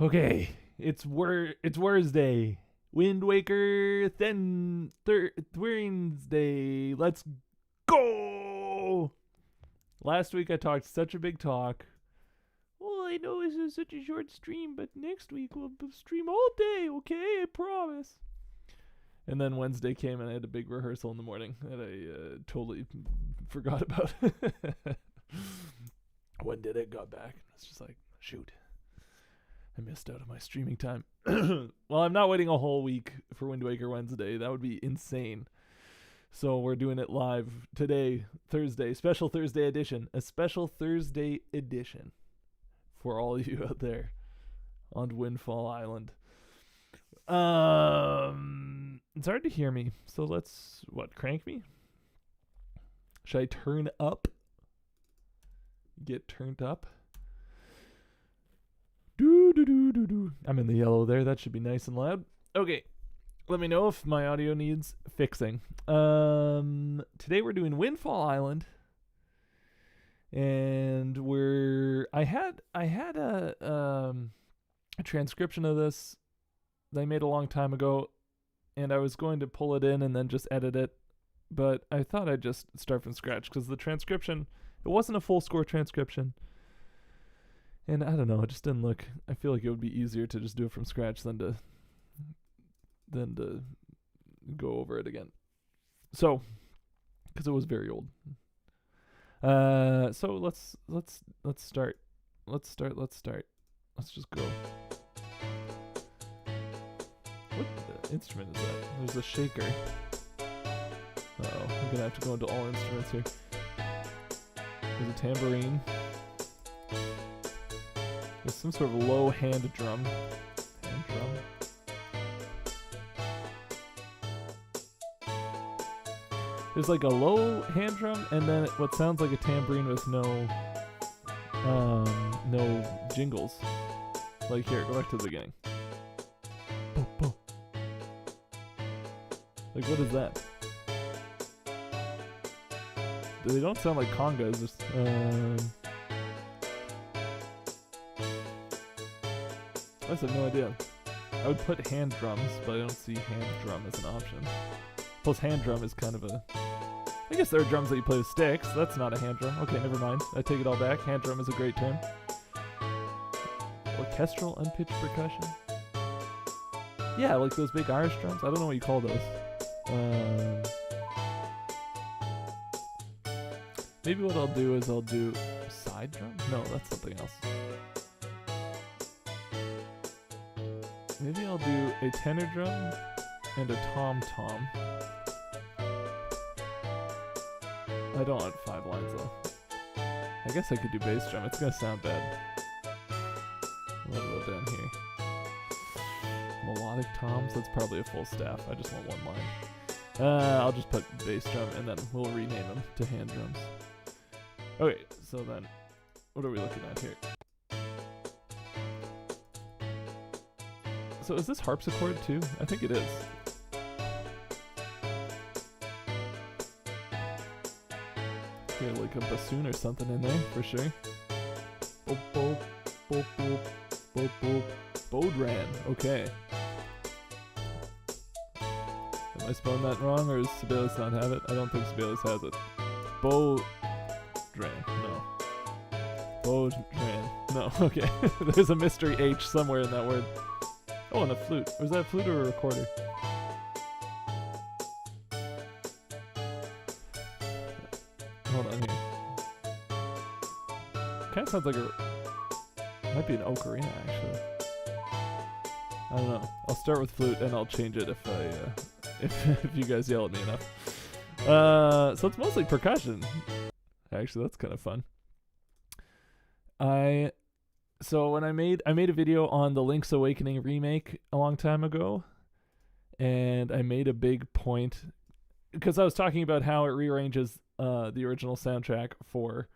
Okay, it's Wednesday. Wind Waker, then Wednesday. Let's go. Last week I talked such a big talk. Well, I know this is such a short stream, but next week we'll stream all day, okay? I promise. And then Wednesday came and I had a big rehearsal in the morning that I totally forgot about. When did it got back? It's just like, shoot. I missed out on my streaming time. Well, I'm not waiting a whole week for Wind Waker Wednesday. That would be insane. So we're doing it live today, Thursday, special Thursday edition. A special Thursday edition for all of you out there on Windfall Island. It's hard to hear me, so let's, crank me? Should I turn up? Get turned up? I'm in the yellow there. That should be nice and loud. Okay. Let me know if my audio needs fixing. Today we're doing Windfall Island. And I had a transcription of this that I made a long time ago, and I was going to pull it in and then just edit it, but I thought I'd just start from scratch because the transcription, it wasn't a full score transcription. And I don't know, it just didn't look, I feel like it would be easier to just do it from scratch than to go over it again. So, because it was very old. So let's start. Let's just go. What instrument is that? There's a shaker. Uh-oh, I'm gonna have to go into all instruments here. There's a tambourine. There's some sort of low hand drum. Hand drum. There's like a low hand drum and then what sounds like a tambourine with no jingles. Like here, go back to the beginning. Boom, boom. Like what is that? They don't sound like congas. Just, I have no idea. I would put hand drums, but I don't see hand drum as an option. Plus hand drum is kind of a... I guess there are drums that you play with sticks. That's not a hand drum. Okay, never mind. I take it all back. Hand drum is a great term. Orchestral unpitched percussion? Yeah, like those big Irish drums. I don't know what you call those. Maybe what I'll do is I'll do side drum? No, that's something else. Maybe I'll do a tenor drum and a tom-tom. I don't want 5 lines though. I guess I could do bass drum. It's gonna sound bad. What about down here? Melodic toms? That's probably a full staff. I just want 1 line. I'll just put bass drum and then we'll rename them to hand drums. Okay, so then, what are we looking at here? So is this harpsichord too? I think it is. Here, like a bassoon or something in there, for sure. Boop, boop, boop, boop, boop, boop. Bodran, okay. Am I spelling that wrong, or does Sibelius not have it? I don't think Sibelius has it. Bodran, no. Bodran, no, okay. There's a mystery H somewhere in that word. Oh, and a flute. Was that a flute or a recorder? Hold on here. Kind of sounds like might be an ocarina, actually. I don't know. I'll start with flute and I'll change it if if you guys yell at me enough. So it's mostly percussion. Actually, that's kind of fun. So when I made a video on the Link's Awakening remake a long time ago, and I made a big point because I was talking about how it rearranges the original soundtrack for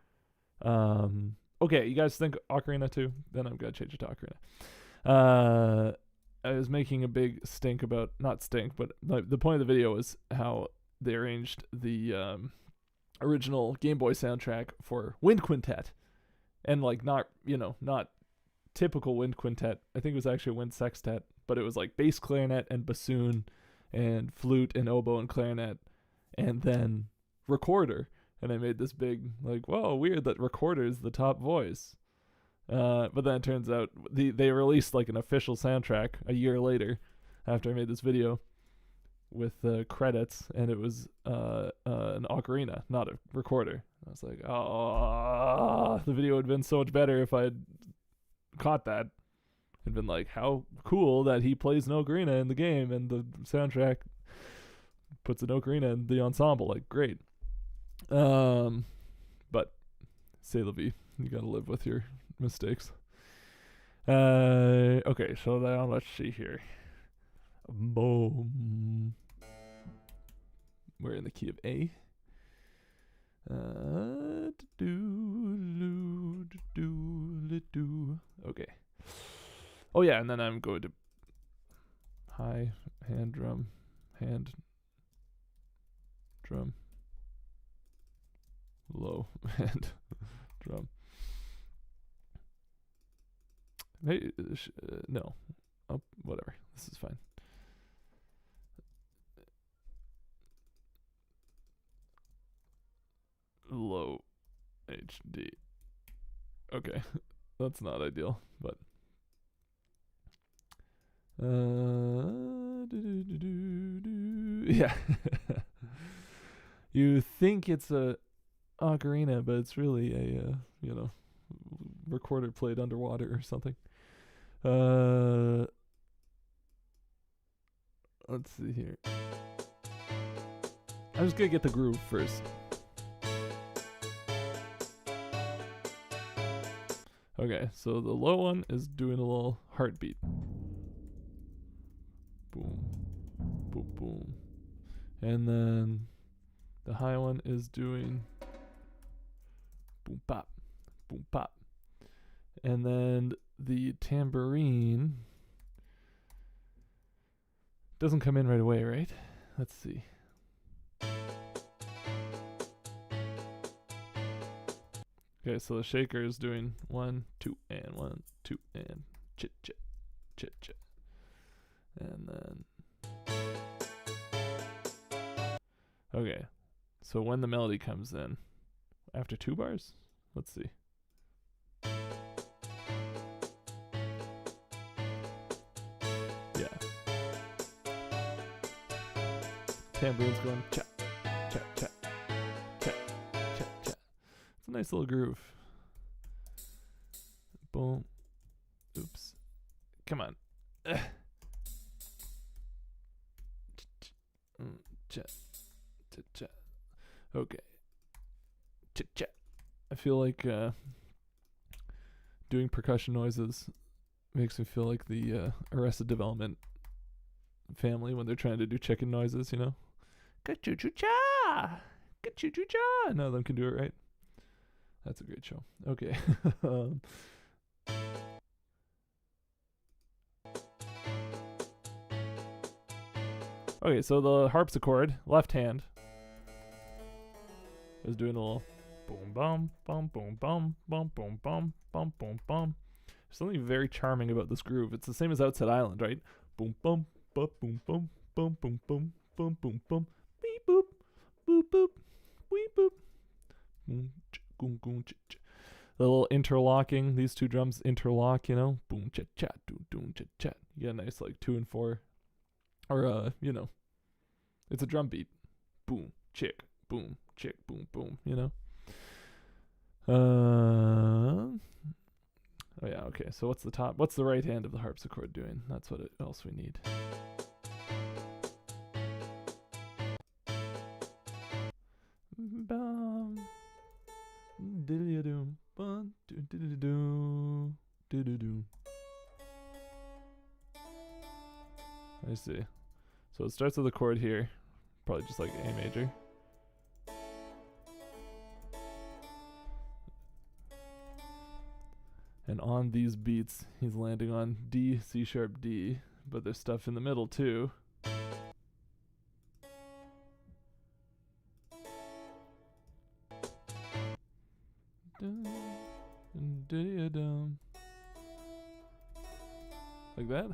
okay, you guys think Ocarina too? Then I'm gonna change it to Ocarina. I was making a big stink about, not stink, but the point of the video was how they arranged the original Game Boy soundtrack for Wind Quintet, and like not typical wind quintet. I think it was actually a wind sextet, but it was like bass clarinet and bassoon and flute and oboe and clarinet and then recorder. And I made this big, like, whoa, weird that recorder is the top voice. But then it turns out they released like an official soundtrack a year later after I made this video with credits, and it was an ocarina, not a recorder. I was like, oh, the video would have been so much better if I had caught that. It'd been like, how cool that he plays an ocarina in the game, and the soundtrack puts an ocarina in the ensemble. Like, great. But c'est la vie. You gotta live with your mistakes. Okay, so now let's see here. Boom. We're in the key of A. Okay. Oh yeah, and then I'm going to high hand drum, low hand drum. Hey, no, whatever. This is fine. Low HD. Okay, that's not ideal, but yeah. You think it's a ocarina, but it's really a recorder played underwater or something. Let's see here. I'm just gonna get the groove first. Okay, so the low one is doing a little heartbeat. Boom, boom, boom. And then the high one is doing boom, pop, boom, pop. And then the tambourine doesn't come in right away, right? Let's see. Okay, so the shaker is doing 1, 2, and 1, 2, and chit, chit, chit, chit. And then... Okay, so when the melody comes in, after 2 bars? Let's see. Yeah. Tambourine's going cha, cha, cha, cha, cha, cha. It's a nice little groove. Boom. Oops. Come on. Cha, cha, cha. Okay. Cha, cha. I feel like doing percussion noises makes me feel like the Arrested Development family when they're trying to do chicken noises, you know? Ka-choo-choo-cha! Ka-choo-choo-cha! None of them can do it right. That's a great show. Okay. Okay, so the harpsichord, left hand, is doing a little boom, bum, bum, boom, bum, bum, boom, bum, bum, boom, bum. There's something very charming about this groove. It's the same as Outside Island, right? Boom, bum, bum, boom, bum, bum, boom, bum, bum, boom, bum, beep, boop, boop, boop, weep, boop, boom, goom, goom, ch, ch. The little interlocking, these two drums interlock, you know? Boom, chat, chat, doom, doom, chat, chat. You get a nice, like, 2 and 4. Or, you know, it's a drum beat. Boom, chick, boom, boom, you know? Oh yeah, okay. So what's the top? What's the right hand of the harpsichord doing? That's what else we need. Bum, diddly-a-doom, bum, diddly-a-doom, diddly-a-doom. I see. So it starts with a chord here, probably just like A major. And on these beats, he's landing on D, C sharp, D, but there's stuff in the middle too. Like that.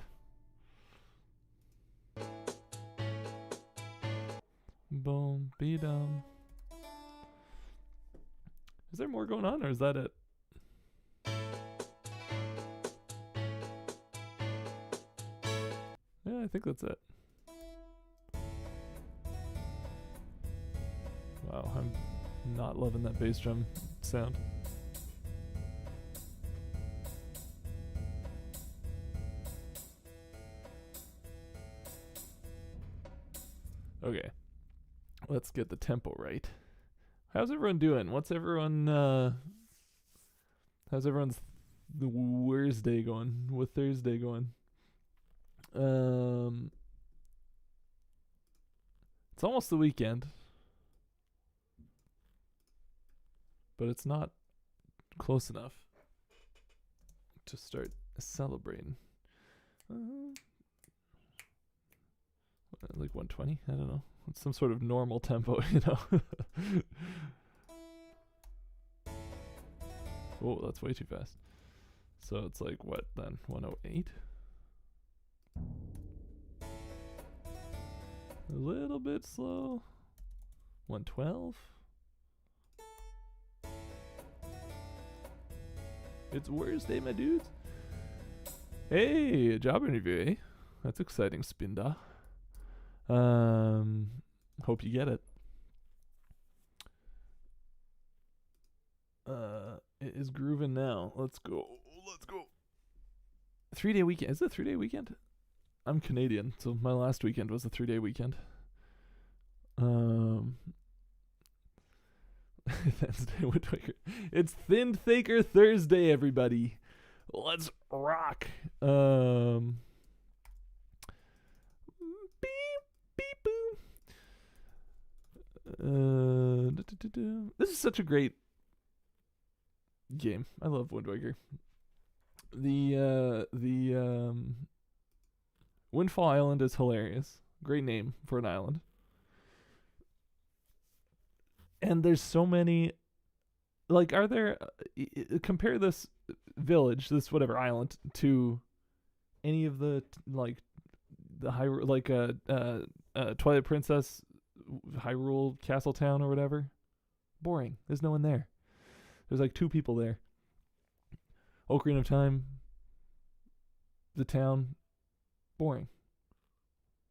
Boom, be dum. Is there more going on, or is that it? Yeah, I think that's it. Wow, I'm not loving that bass drum sound. Okay, let's get the tempo right. How's everyone doing? What's everyone, how's everyone's Thursday going? With Thursday going? It's almost the weekend, but it's not close enough to start celebrating. Like 120? I don't know. It's some sort of normal tempo, you know? Oh, that's way too fast. So it's like, what then? 108? A little bit slow. 112? It's Thursday, my dudes. Hey, a job interview, eh? That's exciting, Spinda. Hope you get it. It is grooving now. Let's go. 3-day weekend. Is it a 3-day weekend? I'm Canadian, so my last weekend was a 3-day weekend. It's Thin Thinker Thursday, everybody. Let's rock. Beep, beep, boom. This is such a great game. I love Wind Waker. The Windfall Island is hilarious. Great name for an island. And there's so many, like, are there, compare this village, this whatever island, to any of the, like, the Hyrule, like, Twilight Princess, Hyrule Castle Town or whatever. Boring. There's no one there. There's like 2 people there. Ocarina of Time, the town, boring.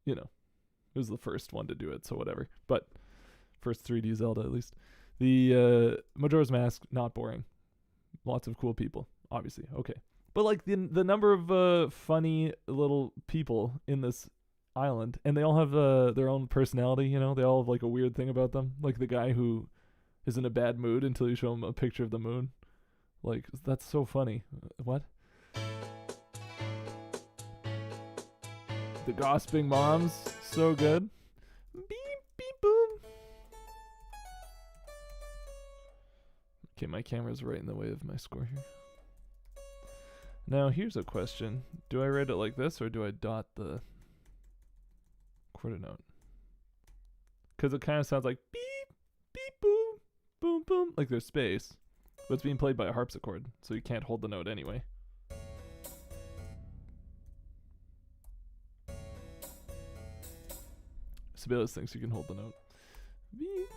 You know, it was the first one to do it, so whatever. But first 3D Zelda, at least. The Majora's Mask, not boring. Lots of cool people, obviously. Okay. But like the number of funny little people in this island, and they all have their own personality, you know? They all have like a weird thing about them. Like the guy who is in a bad mood until you show him a picture of the moon. Like, that's so funny. What? The gossiping moms, so good. Beep, beep, boom. Okay, my camera's right in the way of my score here. Now, here's a question. Do I write it like this, or do I dot the quarter note? Because it kind of sounds like beep, beep, boom, boom, boom, like there's space. But it's being played by a harpsichord, so you can't hold the note anyway. Sibelius thinks you can hold the note. Beep.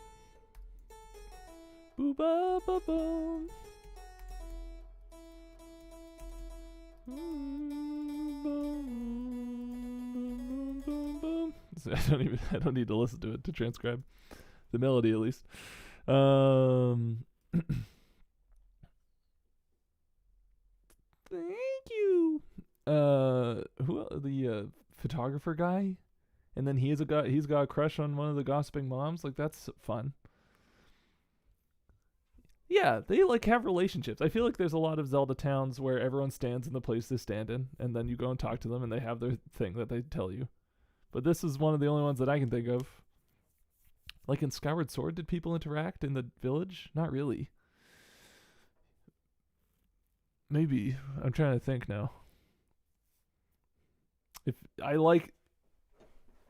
Boo ba ba boom. So I don't need to listen to it to transcribe the melody, at least. Thank you. Who the photographer guy? And then he's got a crush on one of the gossiping moms. Like, that's fun. Yeah, they like have relationships. I feel like there's a lot of Zelda towns where everyone stands in the place they stand in, and then you go and talk to them, and they have their thing that they tell you. But this is one of the only ones that I can think of. Like in Skyward Sword, did people interact in the village? Not really. Maybe. I'm trying to think now. If I like...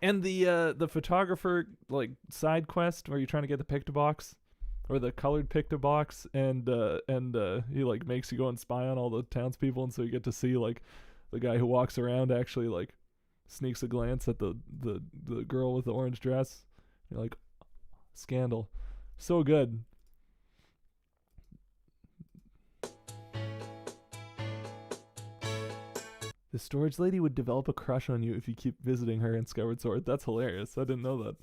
And the photographer, like, side quest where you're trying to get the Pictobox, or the colored Pictobox, and he like makes you go and spy on all the townspeople, and so you get to see like the guy who walks around actually like sneaks a glance at the girl with the orange dress. You're like, scandal. So good. The storage lady would develop a crush on you if you keep visiting her in Skyward Sword. That's hilarious. I didn't know that.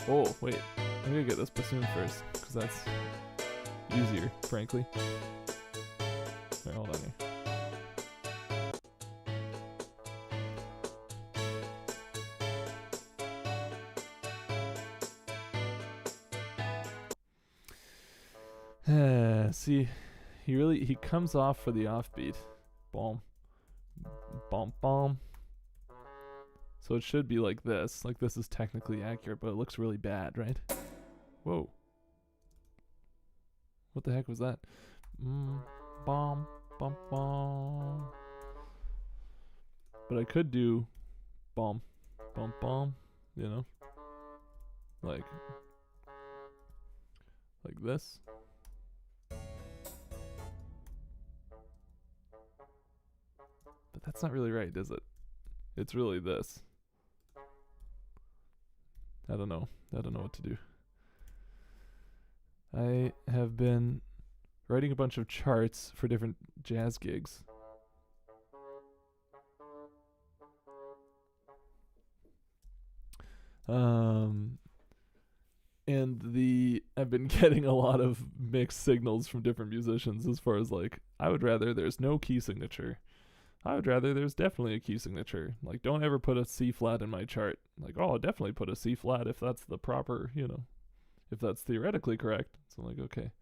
Oh, wait. I'm gonna get this bassoon first, because that's easier, frankly. Alright, hold on here. See, he comes off for the offbeat. Boom. Bom bom. So it should be like this. Like this is technically accurate, but it looks really bad, right? Whoa. What the heck was that? Bom bom bom. But I could do bom bom bom, you know? Like this. But that's not really right, is it? It's really this. I don't know what to do. I have been writing a bunch of charts for different jazz gigs. And I've been getting a lot of mixed signals from different musicians as far as like, I would rather there's no key signature. I would rather there's definitely a key signature. Like, don't ever put a C flat in my chart. Like, oh, I'll definitely put a C flat if that's the proper, you know, if that's theoretically correct. So I'm like, okay,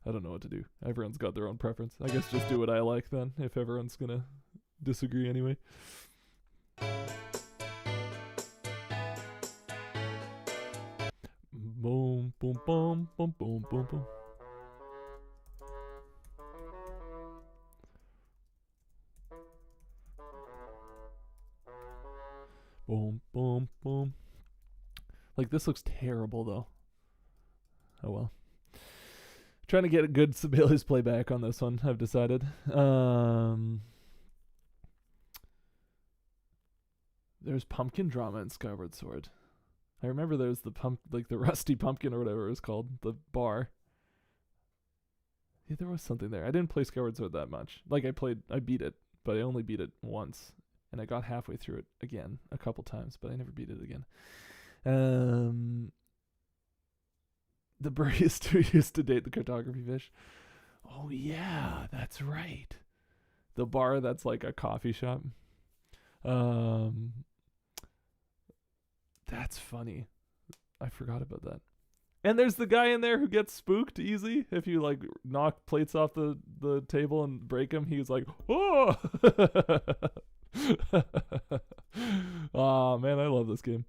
I don't know what to do. Everyone's got their own preference. I guess just do what I like then, if everyone's gonna disagree anyway. Boom, boom, boom, boom, boom, boom, boom. Boom, boom, boom. Like, this looks terrible, though. Oh, well. Trying to get a good Sibelius playback on this one, I've decided. There's pumpkin drama in Skyward Sword. I remember there's the the Rusty Pumpkin or whatever it was called, the bar. Yeah, there was something there. I didn't play Skyward Sword that much. Like, I beat it, but I only beat it once. And I got halfway through it again a couple times, but I never beat it again. The barista who used to date the cartography fish. Oh, yeah, that's right. The bar that's like a coffee shop. That's funny. I forgot about that. And there's the guy in there who gets spooked easy. If you like knock plates off the table and break them, he's like, oh! Oh man, I love this game.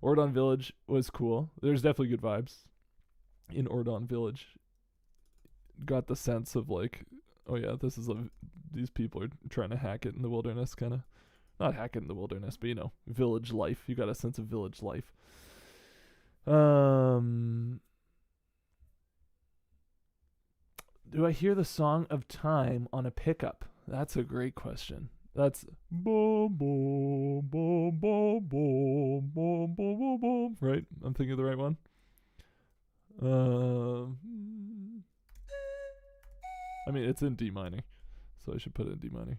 Ordon Village was cool. There's definitely good vibes in Ordon Village. Got the sense of like, oh yeah, these people are trying to hack it in the wilderness, kind of. Not hack it in the wilderness, but you know, village life. You got a sense of village life. Do I hear the Song of Time on a pickup? That's a great question. That's boom, boom, boom, boom, boom, boom, boom, boom, boom. Right? I'm thinking of the right one. I mean, it's in D minor, so I should put it in D minor.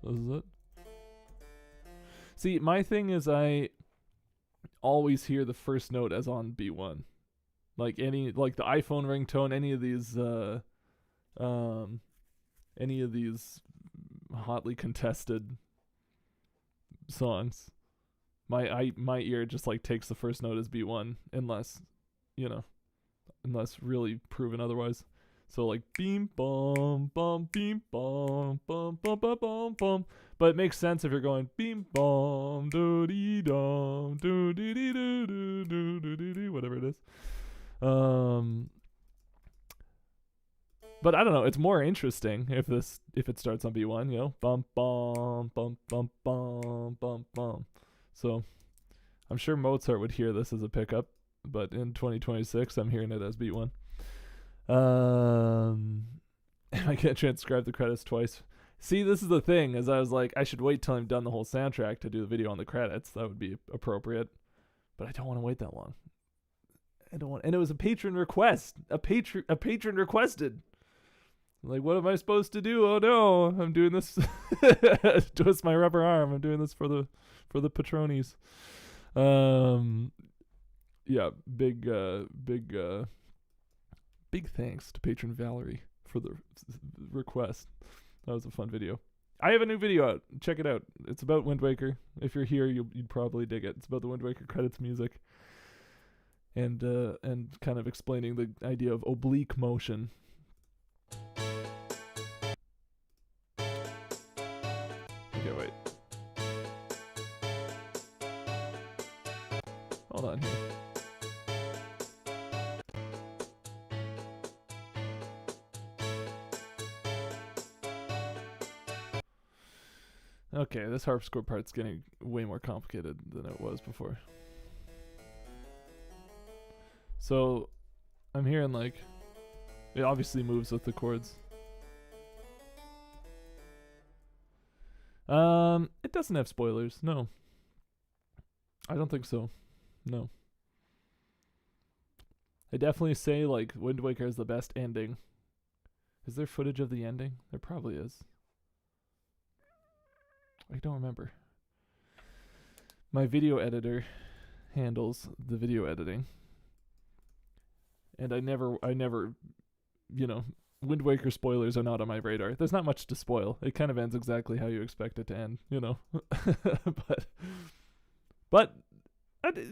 This is it. See, my thing is I always hear the first note as on B1. Like the iPhone ringtone, any of these hotly contested songs, my ear just like takes the first note as B1 unless really proven otherwise. So like beam bum bum beam bum bum bum bum bum bum. But it makes sense if you're going beam bum do dee dum do dee dee do do do do dee dee, whatever it is. But I don't know, it's more interesting if it starts on B1, you know, bum bum bum bum bum bum bum. So I'm sure Mozart would hear this as a pickup, but in 2026, I'm hearing it as beat one. I can't transcribe the credits twice. See, this is the thing, as I was like, I should wait till I'm done the whole soundtrack to do the video on the credits. That would be appropriate. But I don't want to wait that long. I don't want, and it was a patron request. A patron requested. Like, what am I supposed to do? Oh no, I'm doing this. Twist my rubber arm. I'm doing this for the patronies. Yeah, big thanks to patron Valerie for the request. That was a fun video. I have a new video out. Check it out. It's about Wind Waker. If you're here, you'd probably dig it. It's about the Wind Waker credits music, and kind of explaining the idea of oblique motion. Okay, wait. Hold on here. Okay, this harpsichord part's getting way more complicated than it was before. So, I'm hearing like, it obviously moves with the chords. It doesn't have spoilers, no. I don't think so, no. I definitely say like Wind Waker is the best ending. Is there footage of the ending? There probably is. I don't remember. My video editor handles the video editing. And I never, you know, Wind Waker spoilers are not on my radar. There's not much to spoil. It kind of ends exactly how you expect it to end, you know. but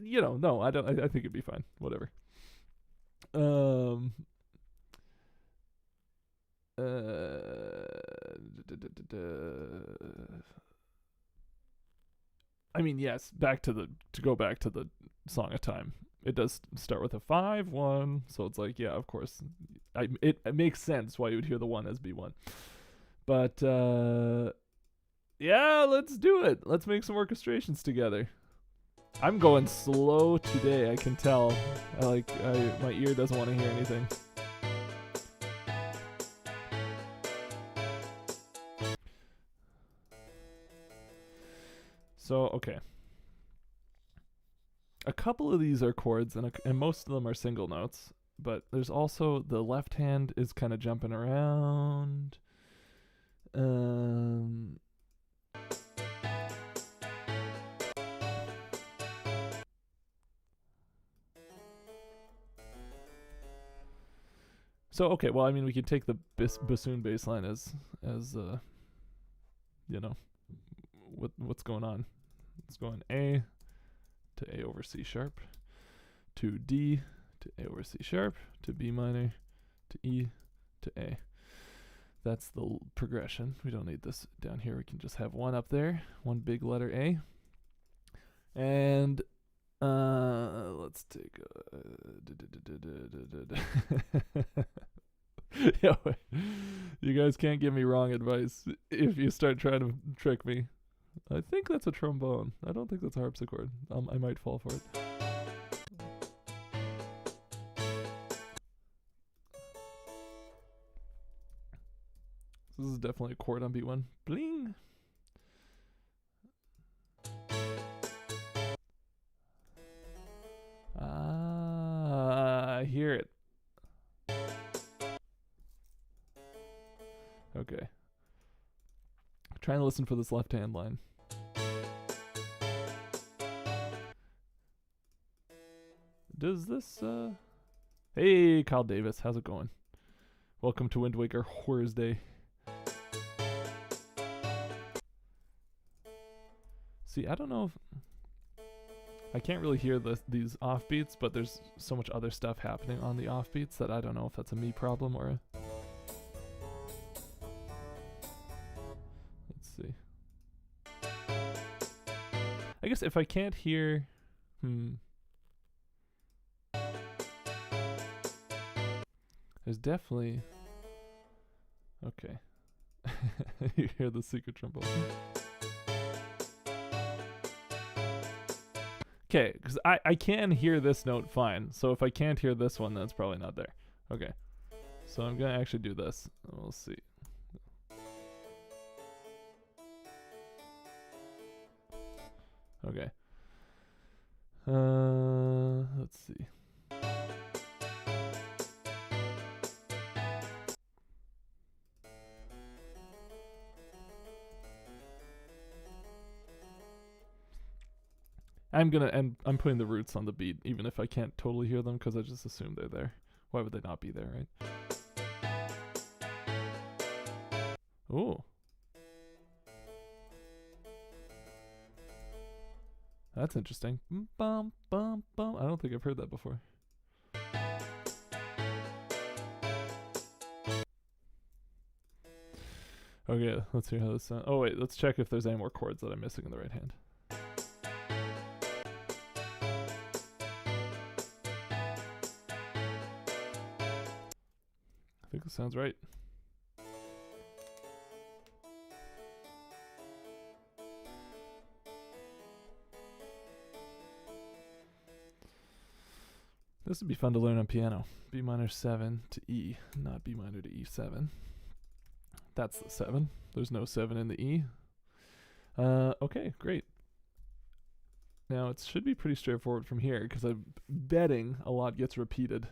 you know, no, I don't. I think it'd be fine. Whatever. I mean, yes, to go back to the Song of Time. It does start with a 5-1, so it's like, yeah, of course. It makes sense why you would hear the 1 as B1. But, yeah, let's do it. Let's make some orchestrations together. I'm going slow today, I can tell. My ear doesn't want to hear anything. So, okay. A couple of these are chords, and most of them are single notes. But there's also the left hand is kind of jumping around. So okay, well, I mean, we can take the bassoon bass line as you know, what's going on. It's going A to A over C sharp, to D to A over C sharp, to B minor, to E to A. That's the progression. We don't need this down here. We can just have one up there, one big letter A. And let's take yeah, you guys can't give me wrong advice if you start trying to trick me. I think that's a trombone. I don't think that's a harpsichord. I might fall for it. This is definitely a chord on B1. Bling! I hear it. Okay. Trying to listen for this left hand line. Does this, Hey, Kyle Davis, how's it going? Welcome to Wind Waker Horrors Day. See, I don't know if... I can't really hear these offbeats, but there's so much other stuff happening on the offbeats that I don't know if that's a me problem or a... Let's see. I guess if I can't hear... There's definitely... Okay. You hear the secret trombone. Okay, because I can hear this note fine. So if I can't hear this one, then it's probably not there. Okay. So I'm going to actually do this. We'll see. Okay. Let's see. I'm putting the roots on the beat, even if I can't totally hear them, because I just assume they're there. Why would they not be there, right? Oh. That's interesting. Bum, bum, bum. I don't think I've heard that before. Okay, let's hear how this sounds. Oh, wait, let's check if there's any more chords that I'm missing in the right hand. I think this sounds right. This would be fun to learn on piano. B minor 7 to E, not B minor to E7. That's the 7. There's no 7 in the E. Okay, great. Now it should be pretty straightforward from here, because I'm betting a lot gets repeated.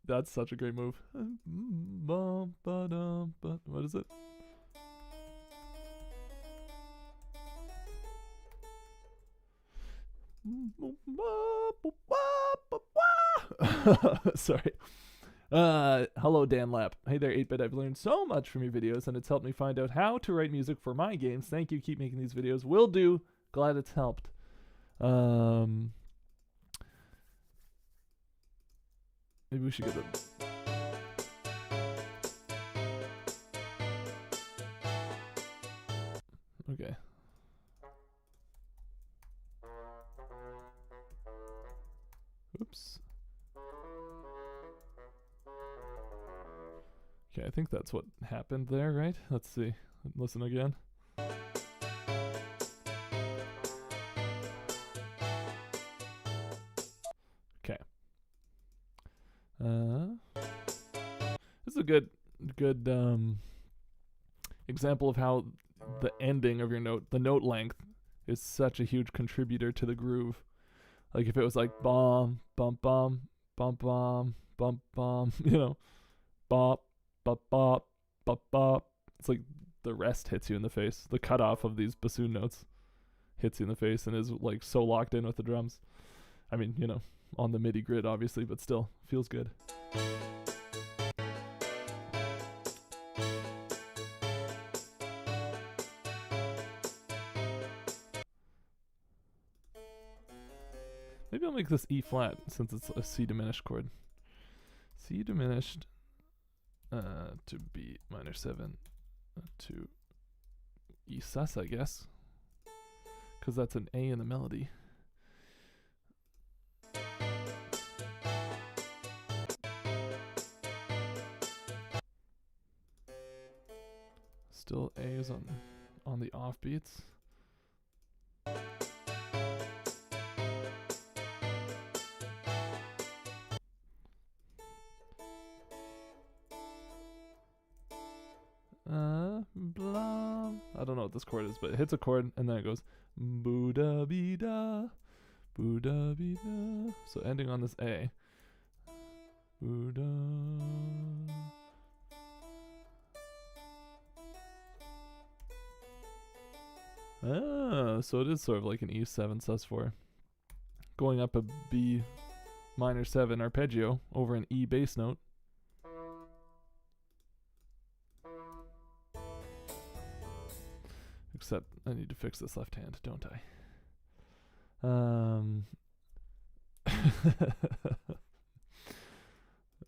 That's such a great move. What is it? Sorry. Hello, Dan Lapp. Hey there, 8-Bit. I've learned so much from your videos, and it's helped me find out how to write music for my games. Thank you. Keep making these videos. Will do. Glad it's helped. Maybe we should get them. Okay. Oops. Okay, I think that's what happened there, right? Let's see. Listen again. Okay. This is a good example of how the ending of your note, the note length, is such a huge contributor to the groove. Like if it was like bum, bum, bum, bum, bum, bum, bum, you know, bop, bop, bop, bop, bop. It's like the rest hits you in the face. The cutoff of these bassoon notes hits you in the face and is like so locked in with the drums. I mean, you know, on the MIDI grid obviously, but still feels good. Maybe I'll make this E flat since it's a C diminished chord. C diminished to B minor 7 to E sus, I guess, because that's an A in the melody. Still A is on the offbeats. Blah. I don't know what this chord is, but it hits a chord and then it goes boo da be da, boo da be da. So ending on this A. Boo da. Ah, so it is sort of like an E7 sus4. Going up a B minor 7 arpeggio over an E bass note. Except I need to fix this left hand, don't I?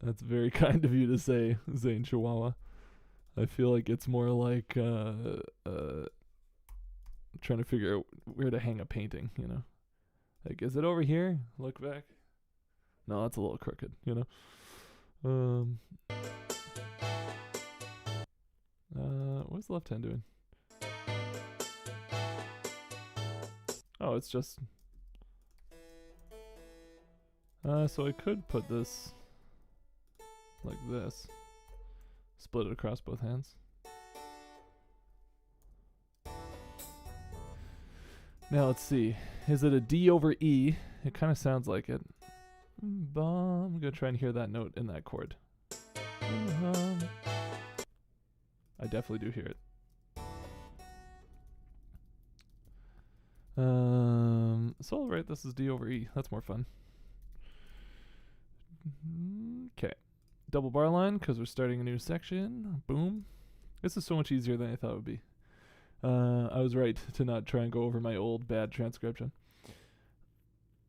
That's very kind of you to say, Zane Chihuahua. I feel like it's more like trying to figure out where to hang a painting, you know? Like, is it over here? Look back. No, that's a little crooked, you know? What's the left hand doing? Oh, it's just... so I could put this like this. Split it across both hands. Now let's see. Is it a D over E? It kind of sounds like it. I'm gonna try and hear that note in that chord. I definitely do hear it. So I'll write this as D over E. That's more fun. Okay. Double bar line, because we're starting a new section. Boom. This is so much easier than I thought it would be. I was right to not try and go over my old bad transcription.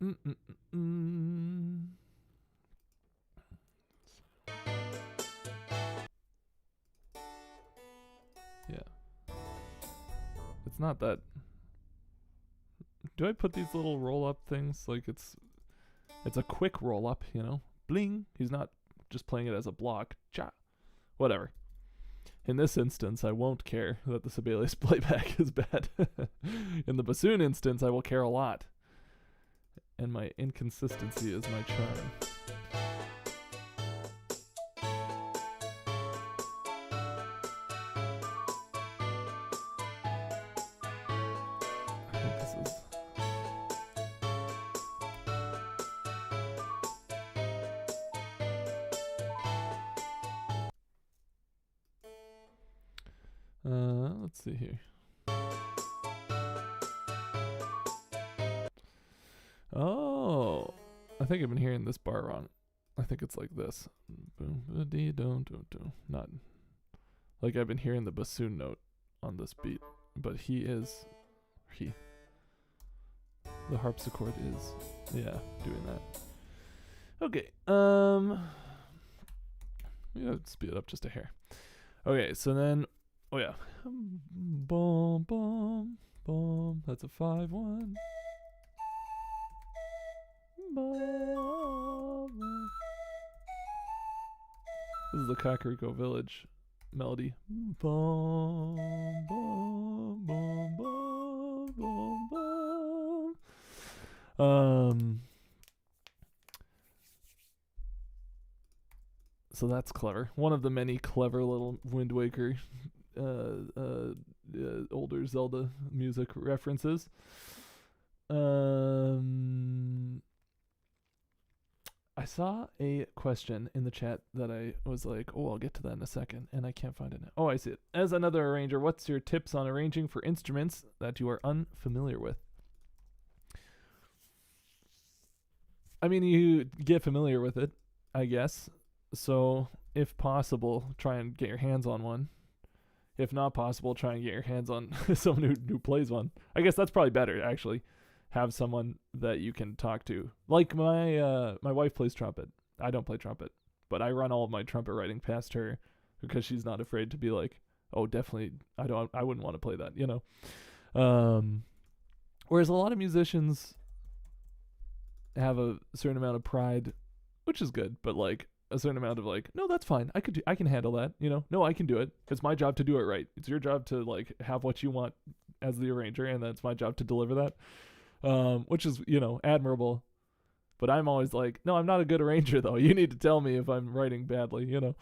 Yeah. It's not that... Do I put these little roll-up things? Like it's a quick roll-up, you know? Bling! He's not just playing it as a block. Cha! Whatever. In this instance, I won't care that the Sibelius playback is bad. In the bassoon instance, I will care a lot. And my inconsistency is my charm. I think this is... let's see here. Oh, I think I've been hearing this bar wrong. I think it's like this. Not like I've been hearing the bassoon note on this beat, but the harpsichord is, yeah, doing that. Okay, we gotta speed it up just a hair. Okay, so then, oh yeah, boom, boom, boom. That's a 5-1. This is the Kakariko Village melody. Boom, boom, boom, boom, boom, boom. So that's clever. One of the many clever little Wind Waker, older Zelda music references. I saw a question in the chat that I was like, oh, I'll get to that in a second, and I can't find it now. Oh, I see it. As another arranger, what's your tips on arranging for instruments that you are unfamiliar with? I mean, you get familiar with it, I guess. So, if possible, try and get your hands on one. If not possible, try and get your hands on someone who plays one. I guess that's probably better, actually. Have someone that you can talk to. Like my wife plays trumpet. I don't play trumpet, but I run all of my trumpet writing past her because she's not afraid to be like, oh, definitely, I wouldn't want to play that, you know. Whereas a lot of musicians have a certain amount of pride, which is good, but like a certain amount of like, no, that's fine. I can handle that, you know. No, I can do it. It's my job to do it right. It's your job to like have what you want as the arranger, and that's my job to deliver that. Which is, you know, admirable. But I'm always like, no, I'm not a good arranger, though. You need to tell me if I'm writing badly, you know.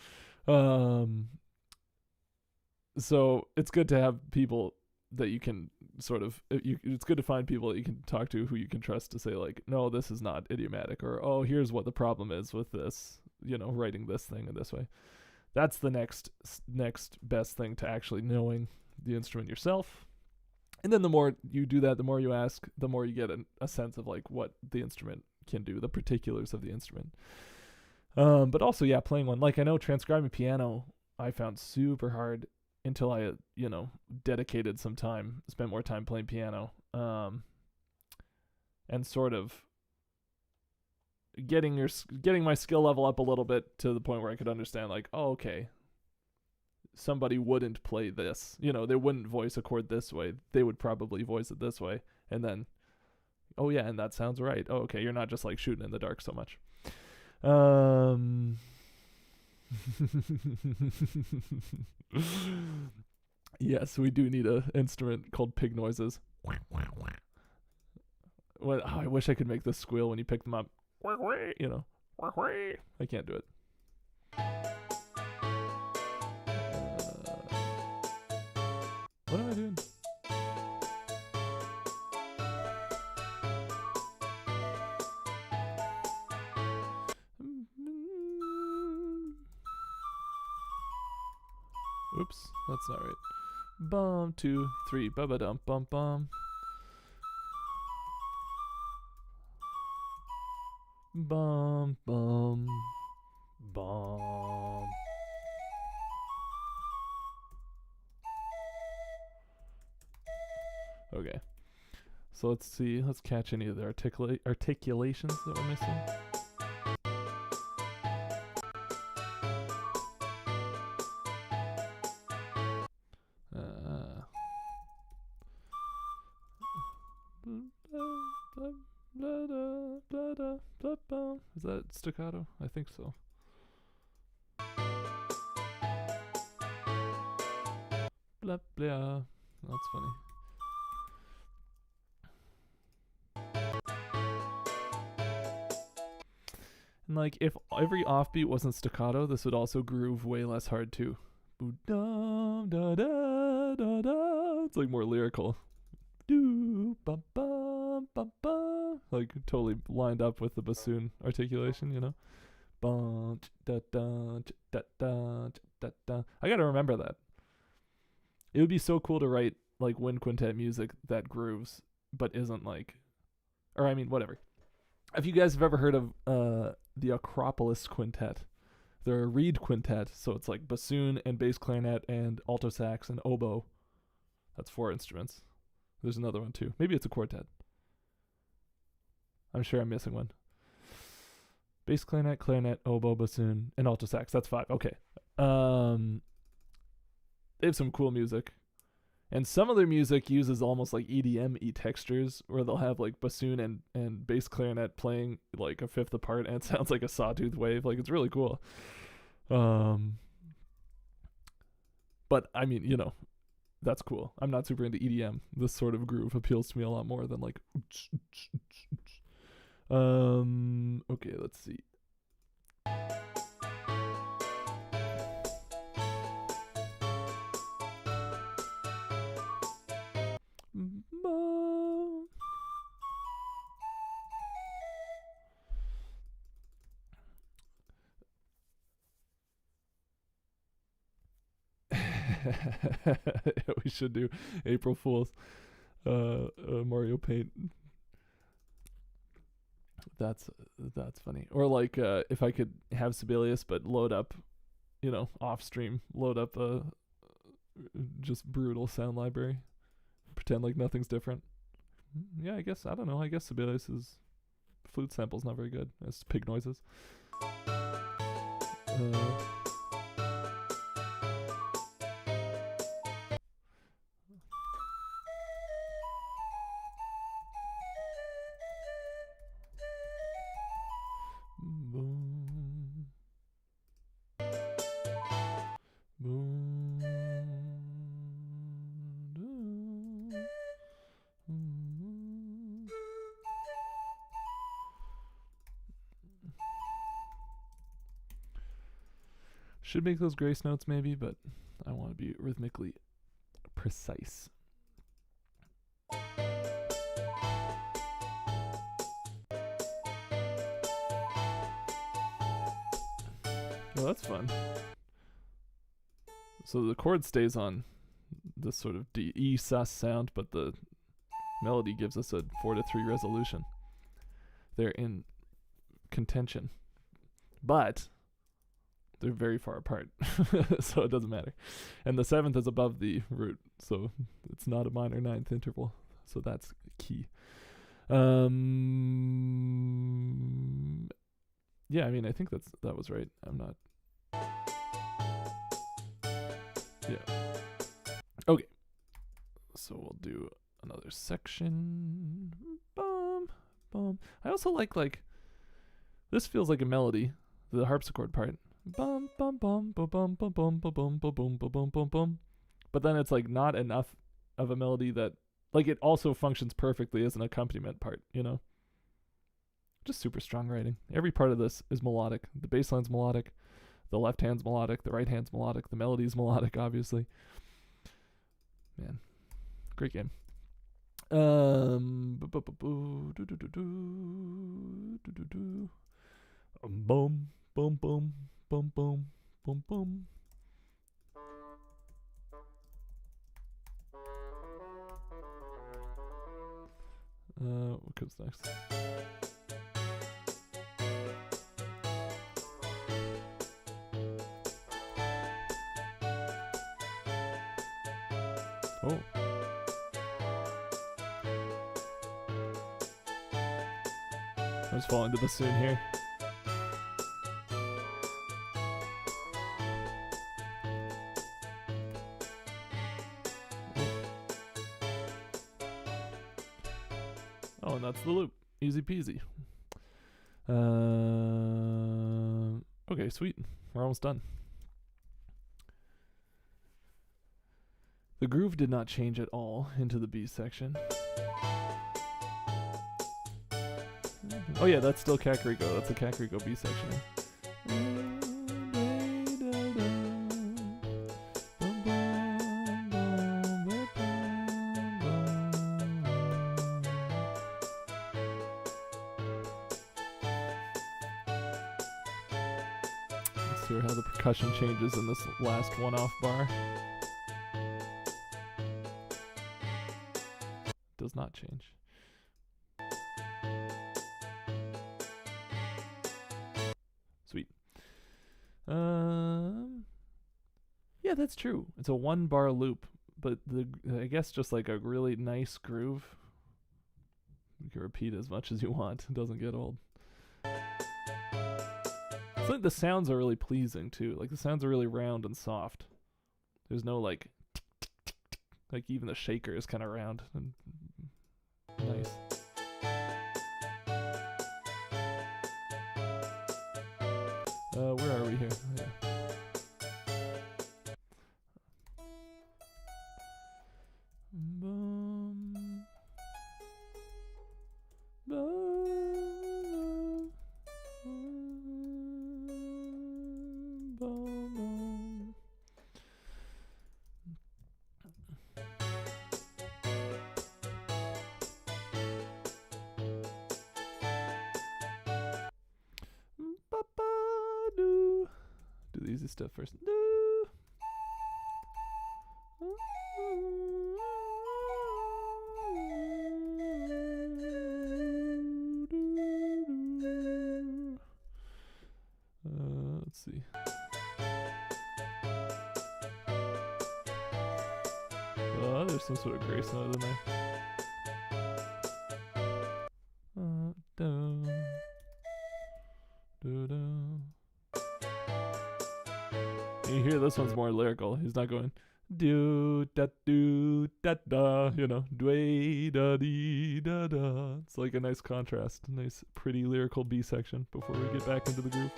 So it's good to have people that you can sort of, it's good to find people that you can talk to who you can trust to say, like, no, this is not idiomatic, or, oh, here's what the problem is with this, you know, writing this thing in this way. That's the next best thing to actually knowing the instrument yourself. And then the more you do that, the more you ask, the more you get a sense of like what the instrument can do, the particulars of the instrument. But also, yeah, playing one. Like I know transcribing piano, I found super hard until I, you know, dedicated some time, spent more time playing piano, and sort of getting my skill level up a little bit to the point where I could understand like, oh, okay, somebody wouldn't play this, you know, they wouldn't voice a chord this way, they would probably voice it this way, and then, oh yeah, and that sounds right. Oh, okay, you're not just like shooting in the dark so much. Yes, we do need an instrument called pig noises. What? Oh, I wish I could make this squeal when you pick them up. You know, I can't do it. What am I doing? Oops, that's not right. Bum, 2, 3, ba ba dum bum bum. Bum bum bum. Okay. So let's see. Let's catch any of the articulations that we're missing. Is that staccato? I think so. Blah blah. That's funny. And like, if every offbeat wasn't staccato, this would also groove way less hard too. It's like more lyrical. Like totally lined up with the bassoon articulation, you know. I gotta remember that. It would be so cool to write like wind quintet music that grooves, but isn't like, or I mean, whatever. If you guys have ever heard of the Acropolis Quintet, they're a reed quintet, so it's like bassoon and bass clarinet and alto sax and oboe. That's 4 instruments. There's another one too. Maybe it's a quartet. I'm sure I'm missing one. Bass clarinet, clarinet, oboe, bassoon, and alto sax. That's 5. Okay. They have some cool music. And some of their music uses almost like EDM-y textures, where they'll have like bassoon and bass clarinet playing like a fifth apart, and it sounds like a sawtooth wave. Like, it's really cool. But I mean, you know, that's cool. I'm not super into EDM. This sort of groove appeals to me a lot more than like. Okay, let's see. We should do April Fool's Mario Paint. That's funny. Or like if I could have Sibelius but load up, you know, off stream, load up a just brutal sound library, pretend like nothing's different. Yeah, I guess, I don't know, I guess Sibelius's flute sample's not very good. It's pig noises. Should make those grace notes maybe, but I want to be rhythmically precise. Well, that's fun. So the chord stays on this sort of E sus sound, but the melody gives us a 4-3 resolution. They're in contention, but they're very far apart, so it doesn't matter. And the 7th is above the root, so it's not a minor 9th interval, so that's key. Yeah, I mean, I think that was right. I'm not. Yeah. Okay. So we'll do another section. Bum, bum. I also like this feels like a melody, the harpsichord part. Bum bum bum bum bum bum bum bum bum bum bum bum bum bum. but then it's like not enough of a melody that like it also functions perfectly as an accompaniment part, you know? Just super strong writing. Every part of this is melodic. The bass line's melodic, the left hand's melodic, the right hand's melodic, the melody's melodic, obviously. Man, great game. Boom, boom, boom, boom, boom, boom, boom. What comes next? Oh. I was falling to the soon here. Oh, and that's the loop. Easy peasy. Okay, sweet. We're almost done. The groove did not change at all into the B section. Oh yeah, that's still Kakariko. That's the Kakariko B section. Let's hear how the percussion changes in this last one-off bar. Does not change. Sweet. Yeah, that's true. It's a 1-bar loop, but I guess just like a really nice groove. You can repeat as much as you want. It doesn't get old. It's like the sounds are really pleasing too. Like the sounds are really round and soft. There's no like even the shaker is kind of round and nice. Where are we here? Oh, yeah. Boom. Boom. Boom. Boom. Do the easy stuff first. Let's see. There's some sort of grace note in there. You hear this one's more lyrical. He's not going do da, you know, dway da dee da da. It's like a nice contrast, a nice pretty lyrical B section before we get back into the groove.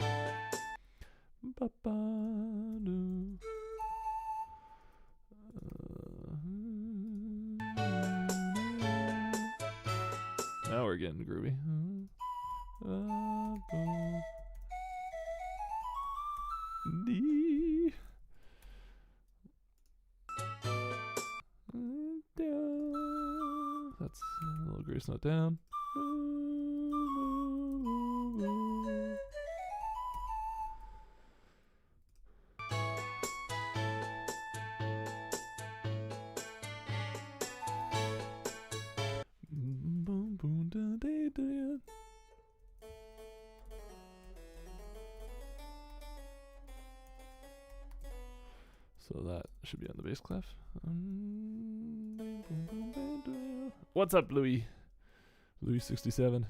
Now we're getting groovy. D. That's a little grace note down. So that should be on the bass clef. What's up, Louis? Louis 67.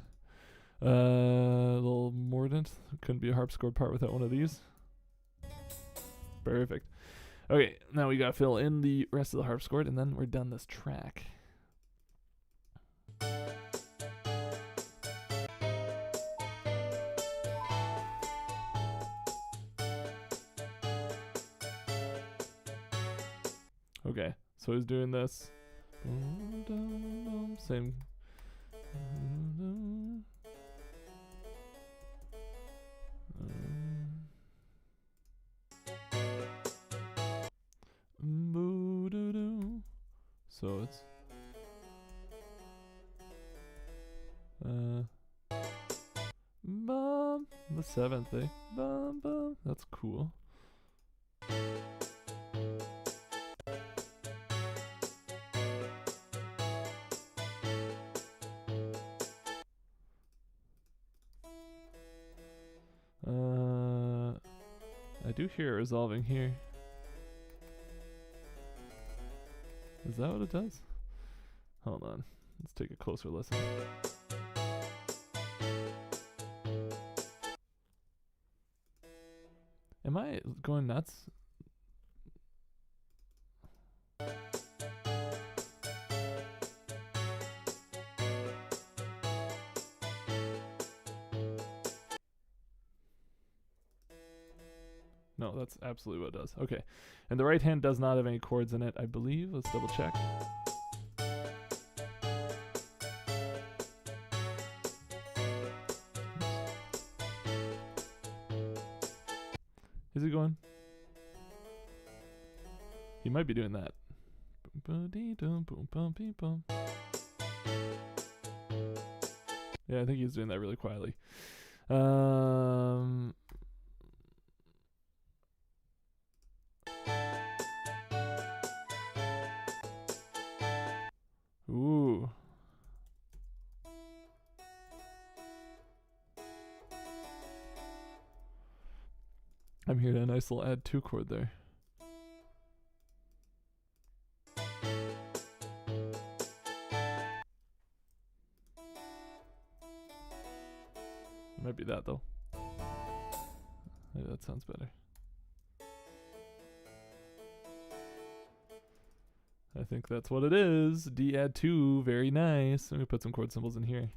Little mordant. Couldn't be a harpsichord part without one of these. Perfect. Okay, now we gotta fill in the rest of the harpsichord, and then we're done this track. Okay, so he's doing this. Same. So it's bum, the seventh, eh? Bum bum. That's cool. I do hear it resolving here. Is that what it does? Hold on. Let's take a closer listen. Am I going nuts? No, that's absolutely what it does. Okay. And the right hand does not have any chords in it, I believe. Let's double check. Is he going? He might be doing that. Yeah, I think he's doing that really quietly. Ooh. I'm hearing a nice little add 2 chord there. It might be that though. Maybe that sounds better. I think that's what it is. D add 2, very nice. Let me put some chord symbols in here.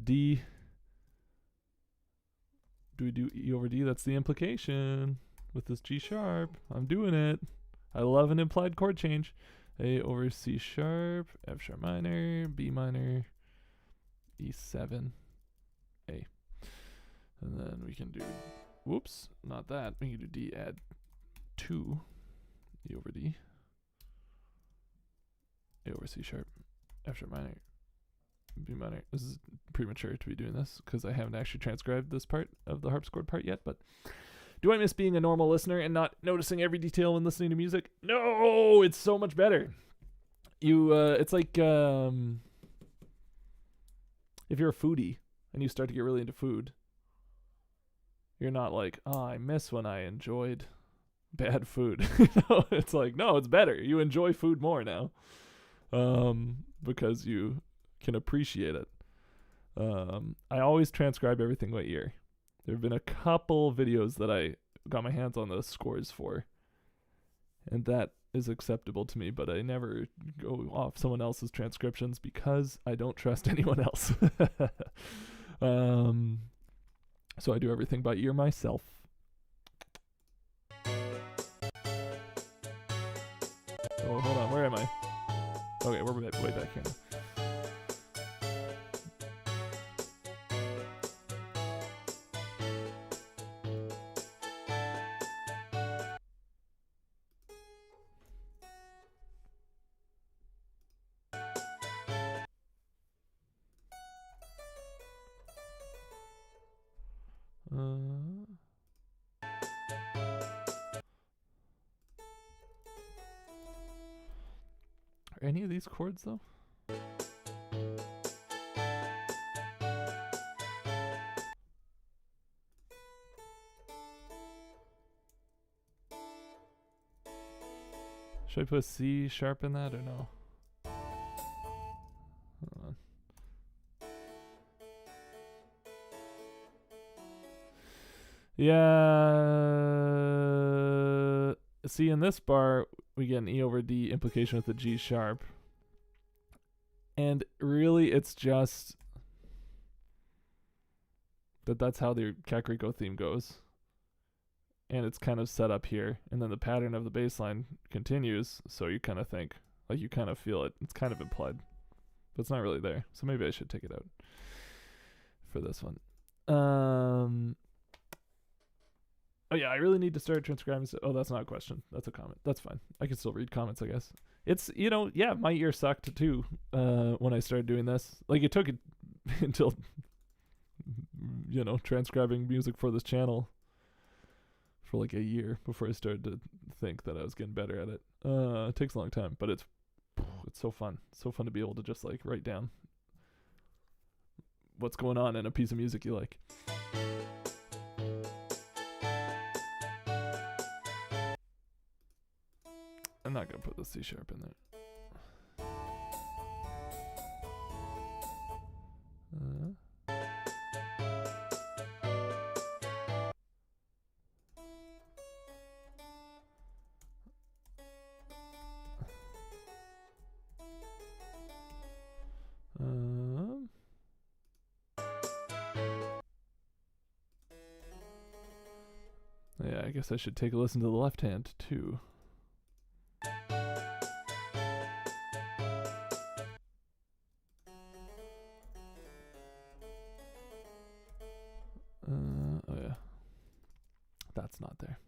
D. Do we do E over D? That's the implication with this G sharp. I'm doing it. I love an implied chord change. A over C sharp, F sharp minor, B minor, E7, A. And then we can do, whoops, not that. We can do D add 2, E over D, A over C sharp, F sharp minor, B minor. This is premature to be doing this because I haven't actually transcribed this part of the harpsichord part yet, but do I miss being a normal listener and not noticing every detail when listening to music? No, it's so much better. It's like if you're a foodie and you start to get really into food, you're not like, oh, I miss when I enjoyed bad food. It's like, no, it's better. You enjoy food more now because you can appreciate it. I always transcribe everything by ear. There have been a couple videos that I got my hands on the scores for, and that is acceptable to me, but I never go off someone else's transcriptions because I don't trust anyone else. So I do everything by ear myself. Oh, hold on, where am I? Okay, we're way back here now. Are any of these chords though? Should I put a C sharp in that or no? Hold on. Yeah. See, in this bar, we get an E over D implication with the G sharp. And really, it's just that's how the Kakariko theme goes. and it's kind of set up here, and then the pattern of the bass line continues, so you kind of think, like you kind of feel it. It's kind of implied, but it's not really there. So maybe I should take it out for this one. Oh yeah, I really need to start transcribing. Oh, that's not a question. That's a comment. That's fine. I can still read comments, I guess. It's, you know, yeah, my ear sucked too when I started doing this. Like, it took it until, you know, transcribing music for this channel for like a year before I started to think that I was getting better at it. It takes a long time, but it's so fun. It's so fun to be able to just like write down what's going on in a piece of music you like. I'm not gonna put the C sharp in there. Yeah, I guess I should take a listen to the left hand too. Oh yeah, that's not there.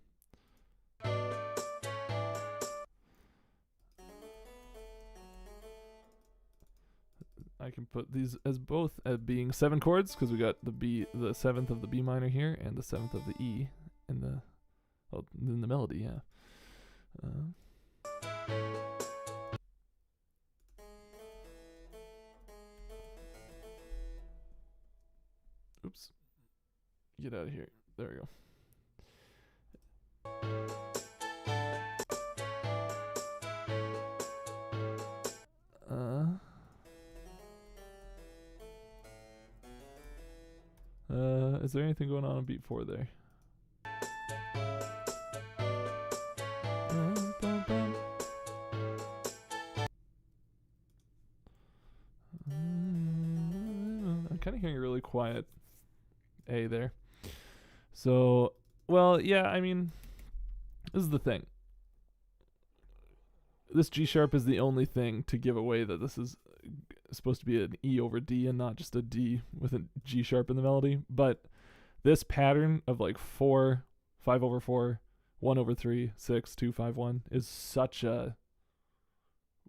I can put these as both being 7 chords, because we got the B, the 7th of the B minor here, and the 7th of the E in the, well, in the melody, yeah. Oops. Get out of here. There we go. Is there anything going on beat 4 there? I'm kind of hearing a really quiet A there. So, well, yeah, I mean, this is the thing. This G sharp is the only thing to give away that this is supposed to be an E over D and not just a D with a G sharp in the melody. But this pattern of like 4, 5 over 4, 1 over 3, 6, 2, 5, 1 is such a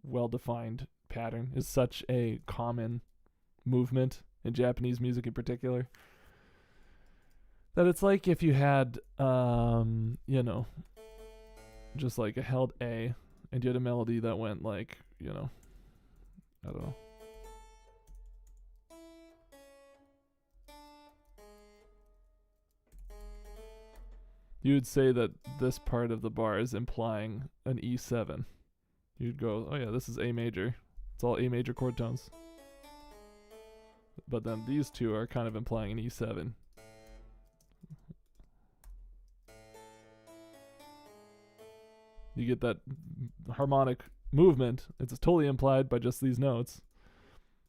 well-defined pattern, is such a common movement in Japanese music in particular, that it's like if you had, you know, just like a held A and you had a melody that went like, you know, I don't know. You would say that this part of the bar is implying an E7. You'd go, oh yeah, this is A major. It's all A major chord tones. But then these two are kind of implying an E7. You get that harmonic movement. It's totally implied by just these notes.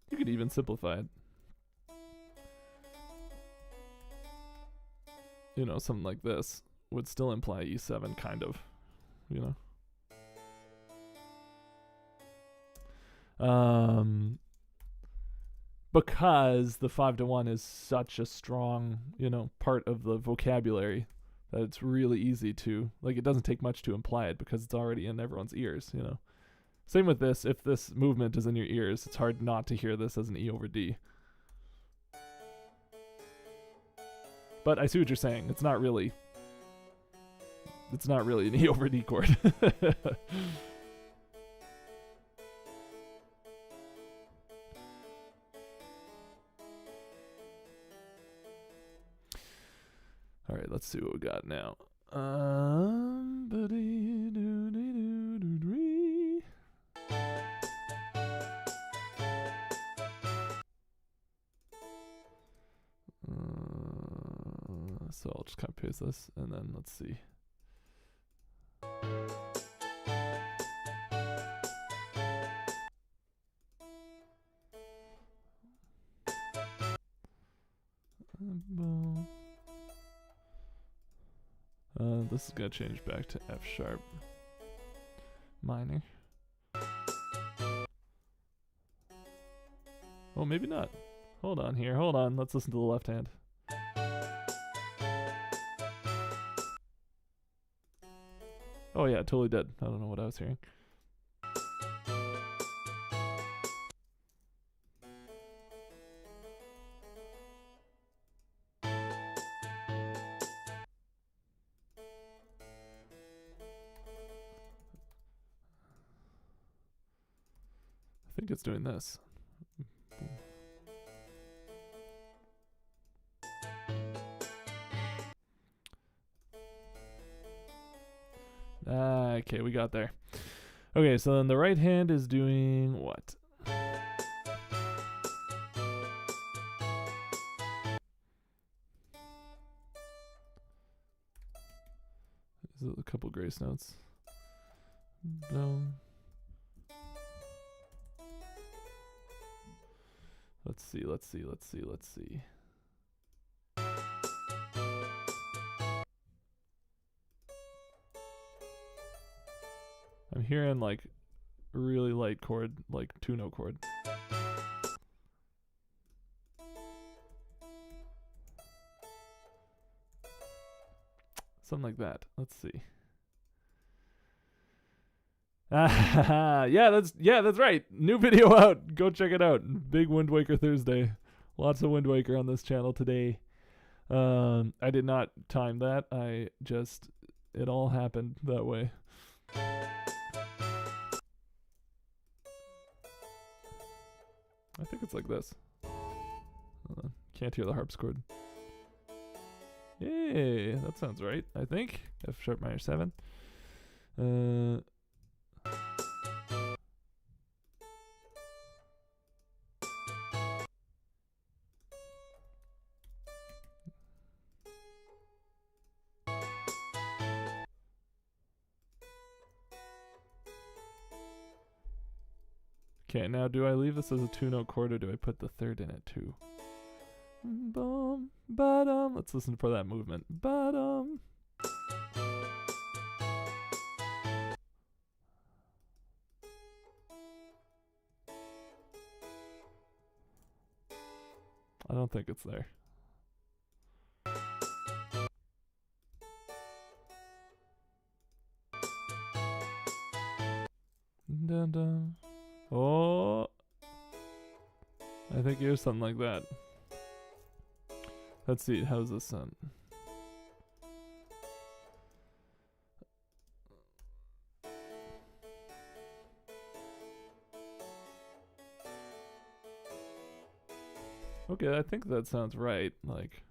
You could even simplify it. You know, something like this would still imply E7, kind of, you know. Because the 5-to-1 is such a strong, you know, part of the vocabulary that it's really easy to, like, it doesn't take much to imply it because it's already in everyone's ears, you know. Same with this. If this movement is in your ears, it's hard not to hear this as an E over D. But I see what you're saying. It's not really an E over D chord. All right, let's see what we got now. So I'll just copy paste this, and then let's see. This is gonna change back to F sharp minor. Oh, maybe not. Hold on here. Hold on. Let's listen to the left hand. Oh yeah, totally did. I don't know what I was hearing. I think it's doing this. Okay, we got there. Okay, so then the right hand is doing what? Is it a couple grace notes? Let's see, let's see, let's see, let's see. I'm hearing like a really light chord, like 2-note chord. Something like that. Let's see. Yeah, that's right. New video out. Go check it out. Big Wind Waker Thursday. Lots of Wind Waker on this channel today. I did not time that. It all happened that way. I think it's like this. Can't hear the harpsichord. Yay, that sounds right, I think. F sharp minor 7. Okay, now do I leave this as a 2-note chord or do I put the third in it too? Bum, ba-dum. Let's listen for that movement. Ba-dum. I don't think it's there. Dun dun. Oh, I think here's something like that. Let's see, how's this sound? Okay, I think that sounds right. Like,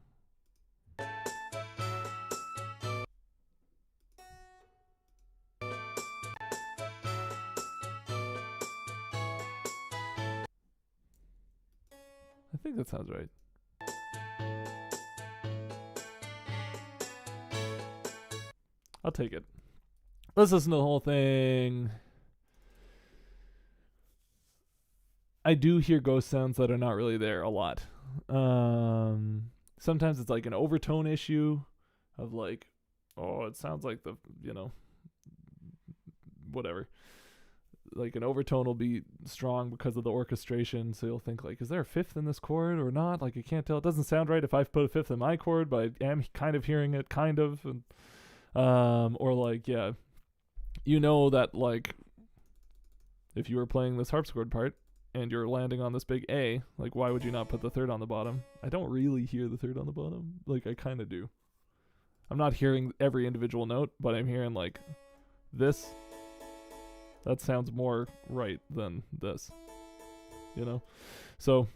I think that sounds right. I'll take it. Let's listen to the whole thing. I do hear ghost sounds that are not really there a lot. Sometimes it's like an overtone issue of like, oh, it sounds like the, whatever. Like an overtone will be strong because of the orchestration, so you'll think like, is there a fifth in this chord or not? Like, I can't tell. It doesn't sound right if I've put a fifth in my chord, but I am kind of hearing it, kind of. And, or like, yeah, that like, if you were playing this harpsichord part and you're landing on this big A, like, why would you not put the third on the bottom? I don't really hear the third on the bottom. Like, I kind of do. I'm not hearing every individual note, but I'm hearing like this. That sounds more right than this, So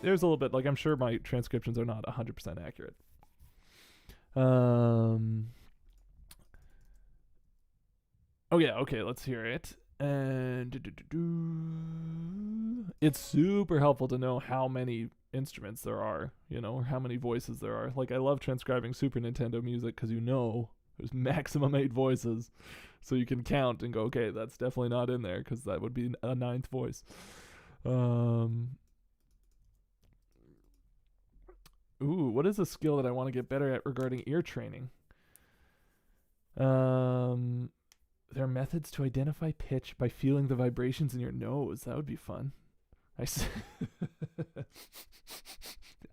there's a little bit, like, I'm sure my transcriptions are not 100% accurate. Oh yeah, okay, let's hear it. And it's super helpful to know how many instruments there are, or how many voices there are. Like, I love transcribing Super Nintendo music because there's maximum 8 voices. So you can count and go, okay, that's definitely not in there because that would be a 9th voice. Ooh, what is a skill that I want to get better at regarding ear training? There are methods to identify pitch by feeling the vibrations in your nose. That would be fun. I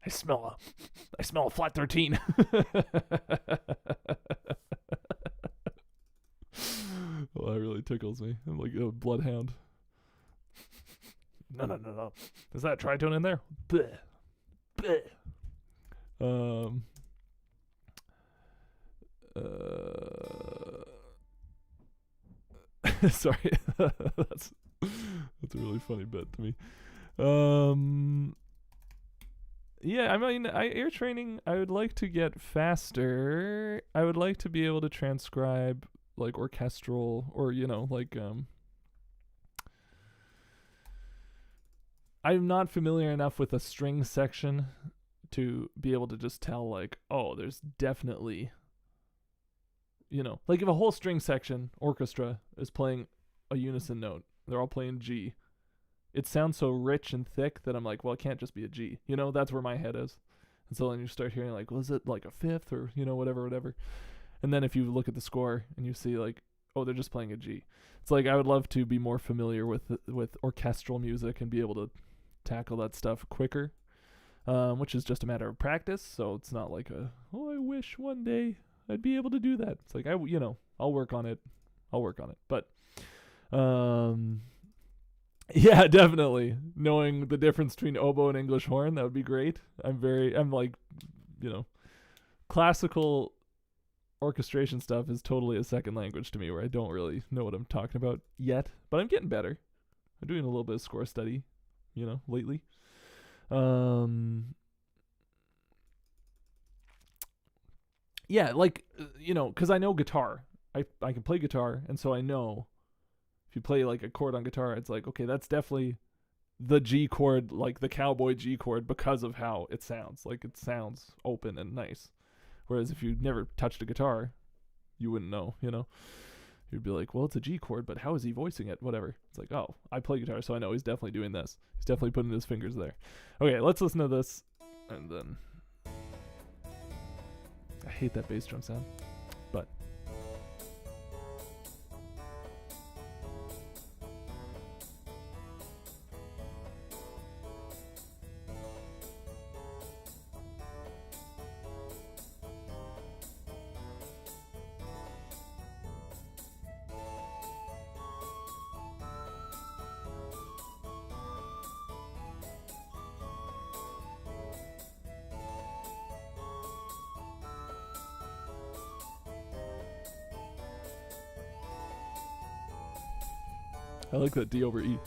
smell a flat 13. Well, that really tickles me. I'm like a bloodhound. No. Is that tritone in there? Bleh. Bleh. Sorry. That's a really funny bit to me. Yeah, I mean, ear training, I would like to get faster. I would like to be able to transcribe like orchestral, or like I'm not familiar enough with a string section to be able to just tell like, oh, there's definitely, like if a whole string section orchestra is playing a unison note, they're all playing G. It sounds so rich and thick that I'm like, well, it can't just be a G. That's where my head is. And so then you start hearing like, was it like a fifth or, whatever. And then if you look at the score and you see like, oh, they're just playing a G. It's like I would love to be more familiar with orchestral music and be able to tackle that stuff quicker, which is just a matter of practice. So it's not like I wish one day I'd be able to do that. It's like I'll work on it. But yeah, definitely knowing the difference between oboe and English horn, that would be great. I'm like, classical orchestration stuff is totally a second language to me, where I don't really know what I'm talking about yet, but I'm getting better. I'm doing a little bit of score study, lately. Yeah, like, because I know guitar. I can play guitar, and so I know if you play like a chord on guitar, it's like, okay, that's definitely the G chord, like the cowboy G chord, because of how it sounds. Like, it sounds open and nice. Whereas if you never touched a guitar, you wouldn't know, You'd be like, well, it's a G chord, but how is he voicing it? Whatever. It's like, oh, I play guitar, so I know he's definitely doing this. He's definitely putting his fingers there. Okay, let's listen to this, and then... I hate that bass drum sound, but... I like that D over E.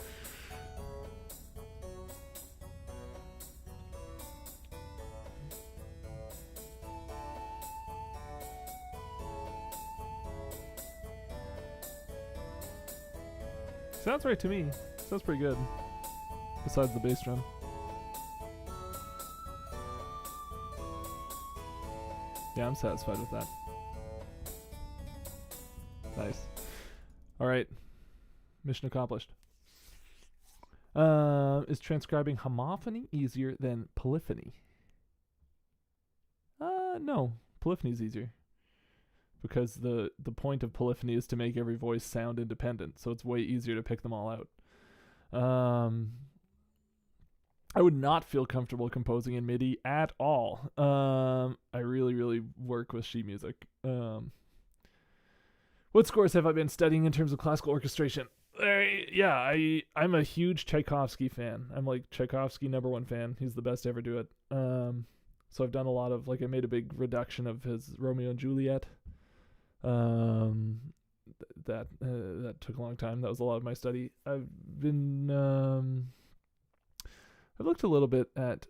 Sounds right to me. Sounds pretty good. Besides the bass drum. Yeah, I'm satisfied with that. Nice. Alright. Mission accomplished. Is transcribing homophony easier than polyphony? No. Polyphony is easier. Because the point of polyphony is to make every voice sound independent, so it's way easier to pick them all out. I would not feel comfortable composing in MIDI at all. I really, really work with sheet music. What scores have I been studying in terms of classical orchestration? I'm a huge Tchaikovsky fan. I'm like Tchaikovsky #1 fan. He's the best to ever do it. So I've done a lot of, like, I made a big reduction of his Romeo and Juliet. That took a long time. That was a lot of my study. I've looked a little bit at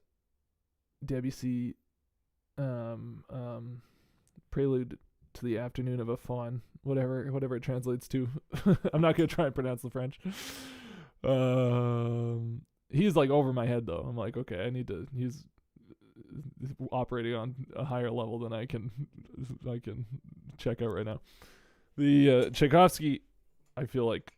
Debussy, Prelude to the Afternoon of a Faun, whatever it translates to. I'm not gonna try and pronounce the French. He's like over my head though. I'm like, okay, he's operating on a higher level than I can check out right now. The Tchaikovsky, I feel like,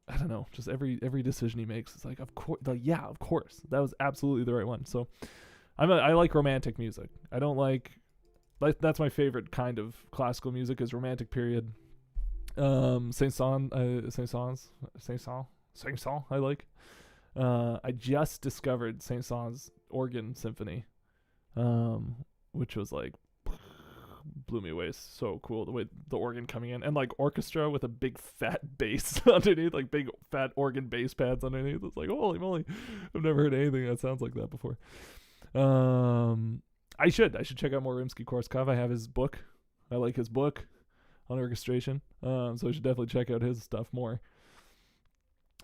I don't know, just every decision he makes is like, of course, that was absolutely the right one. So I like romantic music. I don't like that's my favorite kind of classical music is romantic period. Saint-Saëns I like. I just discovered Saint-Saëns organ symphony, which was like blew me away. So cool the way the organ coming in, and like orchestra with a big fat bass underneath, like big fat organ bass pads underneath. It's like, holy moly, I've never heard anything that sounds like that before. I should check out more Rimsky-Korsakov. I have his book. I like his book on orchestration. So I should definitely check out his stuff more.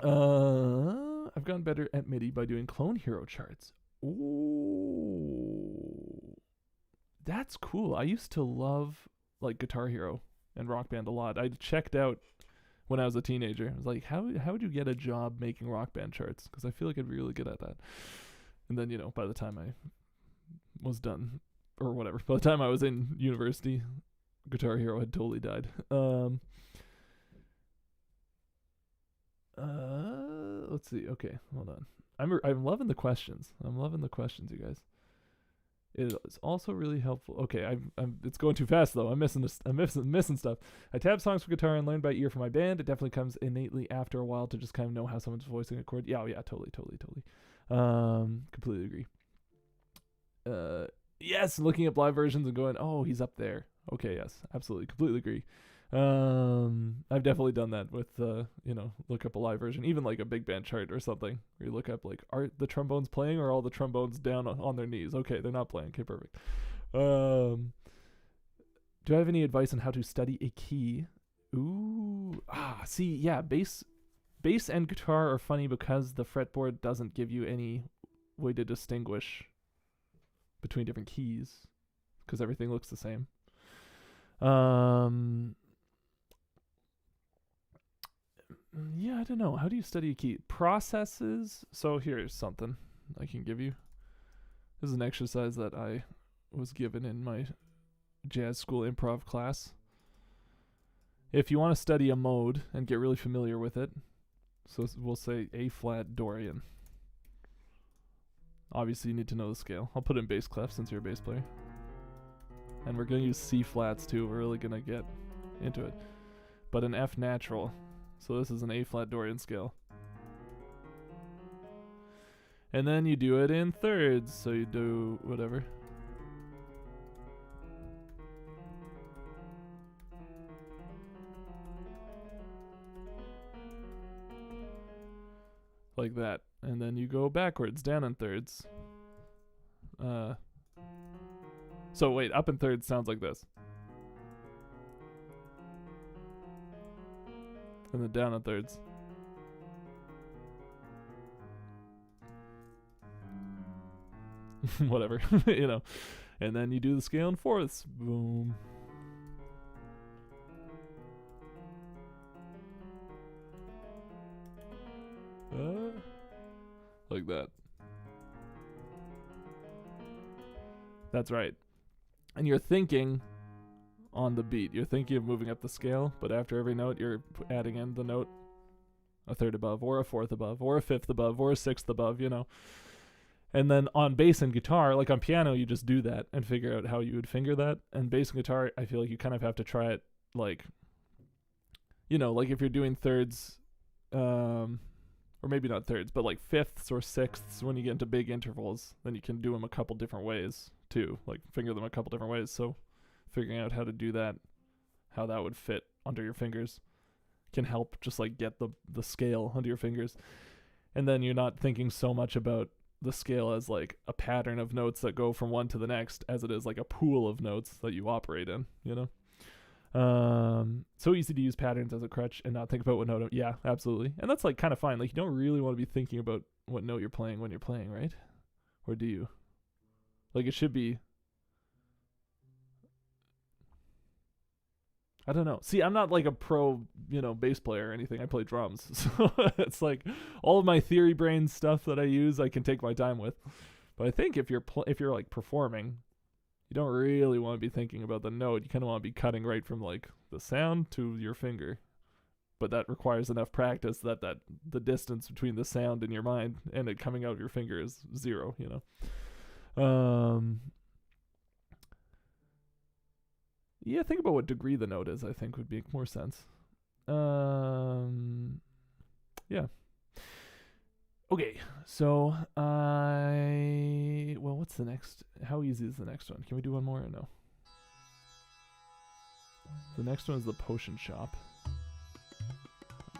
I've gotten better at MIDI by doing clone hero charts. Ooh, that's cool. I used to love like Guitar Hero and Rock Band a lot. I checked out when I was a teenager. I was like, how would you get a job making Rock Band charts? Because I feel like I'd be really good at that. And then, by the time I was done, or whatever, by the time I was in university, Guitar Hero had totally died. Let's see. Okay, hold on. I'm loving the questions. I'm loving the questions, you guys. It is also really helpful. Okay, I'm it's going too fast though. I'm missing stuff. I tab songs for guitar and learn by ear for my band. It definitely comes innately after a while to just kind of know how someone's voicing a chord. Yeah, totally. Completely agree. Yes, looking at live versions and going, oh, he's up there. Okay, yes, absolutely, completely agree. I've definitely done that with look up a live version, even like a big band chart or something, where you look up like, are the trombones playing or are all the trombones down on their knees? Okay, they're not playing. Okay, perfect. Do I have any advice on how to study a key? Bass and guitar are funny because the fretboard doesn't give you any way to distinguish between different keys because everything looks the same. I don't know. How do you study a key? Processes. So here's something I can give you. This is an exercise that I was given in my jazz school improv class. If you want to study a mode and get really familiar with it, so we'll say A flat Dorian. Obviously you need to know the scale. I'll put in bass clef since you're a bass player. And we're going to use C flats too. We're really going to get into it. But an F natural. So this is an A flat Dorian scale. And then you do it in thirds. So you do whatever. Like that. And then you go backwards, down in thirds. So wait, up in thirds sounds like this. And then down in thirds. Whatever, And then you do the scale in fourths. Boom. Like that. That's right. And you're thinking on the beat. You're thinking of moving up the scale, but after every note, you're adding in the note a third above, or a fourth above, or a fifth above, or a sixth above, And then on bass and guitar, like on piano, you just do that and figure out how you would finger that. And bass and guitar, I feel like you kind of have to try it, like if you're doing thirds, or maybe not thirds, but like fifths or sixths when you get into big intervals, then you can do them a couple different ways too, like finger them a couple different ways. So figuring out how to do that, how that would fit under your fingers can help just like get the scale under your fingers. And then you're not thinking so much about the scale as like a pattern of notes that go from one to the next as it is like a pool of notes that you operate in, So easy to use patterns as a crutch and not think about what note. Yeah, absolutely. And that's like kind of fine. Like you don't really want to be thinking about what note you're playing when you're playing, right? Or do you? Like it should be, I don't know. See, I'm not like a pro, bass player or anything. I play drums. So it's like all of my theory brain stuff that I use, I can take my time with. But I think if you're like performing, you don't really want to be thinking about the note. You kind of want to be cutting right from like the sound to your finger. But that requires enough practice that the distance between the sound in your mind and it coming out of your finger is zero, Yeah, think about what degree the note is, I think would make more sense. Yeah. Okay, so well, what's the next? How easy is the next one? Can we do one more or no? The next one is the potion shop.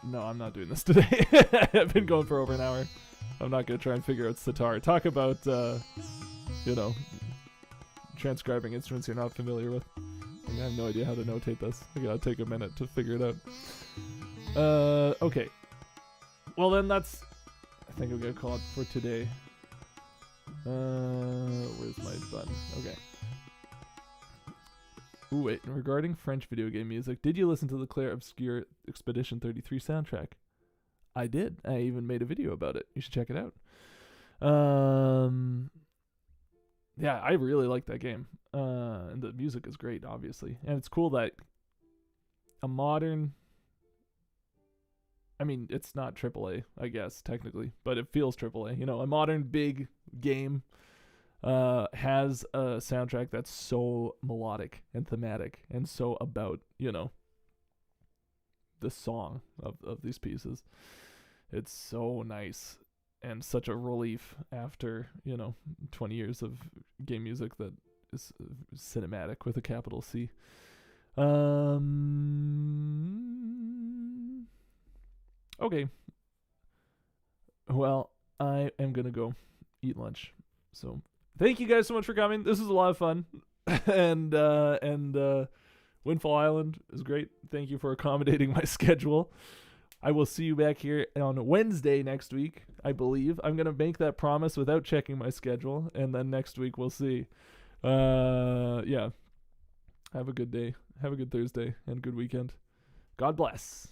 No, I'm not doing this today. I've been going for over an hour. I'm not going to try and figure out sitar. Talk about, transcribing instruments you're not familiar with. I have no idea how to notate this. I gotta take a minute to figure it out. Okay. Well, then I think I'm going to call it for today. Where's my button? Okay. Ooh, wait. Regarding French video game music, did you listen to the Claire Obscure Expedition 33 soundtrack? I did. I even made a video about it. You should check it out. Yeah, I really like that game. And the music is great, obviously. And it's cool that a modern... I mean, it's not AAA, I guess, technically, but it feels AAA. A modern big game has a soundtrack that's so melodic and thematic and so about, the song of these pieces. It's so nice and such a relief after, 20 years of game music that is cinematic with a capital C. Okay. Well, I am going to go eat lunch. So thank you guys so much for coming. This was a lot of fun. and Windfall Island is great. Thank you for accommodating my schedule. I will see you back here on Wednesday next week, I believe. I'm going to make that promise without checking my schedule. And then next week we'll see. Yeah. Have a good day. Have a good Thursday and good weekend. God bless.